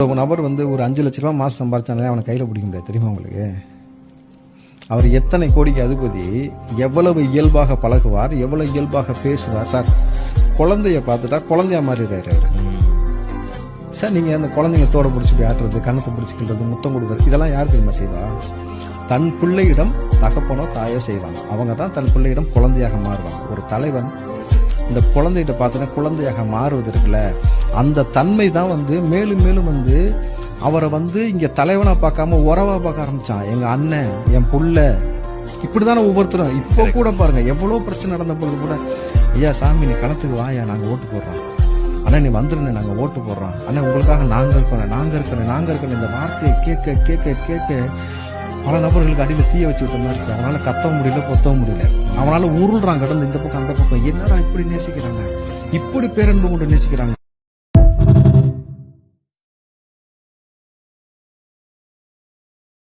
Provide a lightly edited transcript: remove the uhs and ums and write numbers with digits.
ஒரு நபர் வந்து ஒரு 5 லட்ச ரூபா மாசம் சம்பாரிச்சாலே அவனை கையில் பிடிக்க முடியாது, தெரியுமா உங்களுக்கு? அவர் எத்தனை கோடிக்கு அதிபதி, எவ்வளவு இயல்பாக பழகுவார், எவ்வளவு இயல்பாக பேசுவார். சார், குழந்தைய பார்த்துட்டா குழந்தையா மாறிடுறாரு அவர். சார், நீங்க அந்த குழந்தைங்க தோட பிடிச்சி ஆட்டுறது, கண்ணத்தை பிடிச்சிக்கிறது, முத்தம் கொடுக்குறது, இதெல்லாம் யார் தெரியுமா செய்வா? தன் பிள்ளையிடம் தகப்பனோ தாயோ செய்வாங்க. அவங்க தான் தன் பிள்ளையிடம் குழந்தையாக மாறுவாங்க. ஒரு தலைவன் இந்த குழந்தைகிட்ட பார்த்தீங்கன்னா குழந்தையாக மாறுவது இருக்குல்ல, அந்த தன்மை தான் வந்து மேலும் மேலும் வந்து அவரை வந்து இங்க தலைவனா பார்க்காம உறவா பார்க்க ஆரம்பிச்சான். எங்க அண்ணன், என் புள்ள, இப்படிதானே ஒவ்வொருத்தரும். இப்போ கூட பாருங்க, எவ்வளவு பிரச்சனை நடந்த பொழுது கூட, ஐயா சாமி நீ களத்துக்கு வாயா, நாங்க ஓட்டு போடுறோம். அண்ணா நீ வந்துருன்னு, நாங்க ஓட்டு போடுறோம். அண்ணா உங்களுக்காக நாங்க இருக்கணும். இந்த வார்த்தையை கேட்க கேட்க கேட்க பல நபர்களுக்கு அடியில் தீய வச்சு விட்ட மாதிரி இருக்கு. அவனால கத்தவும் முடியல, கொத்தவும் முடியல. அவனால உருள்றான் கடந்து இந்த பக்கம் அந்த பக்கம். என்னடா இப்படி நேசிக்கிறாங்க, இப்படி பேரன்பு கொண்டு நேசிக்கிறாங்க.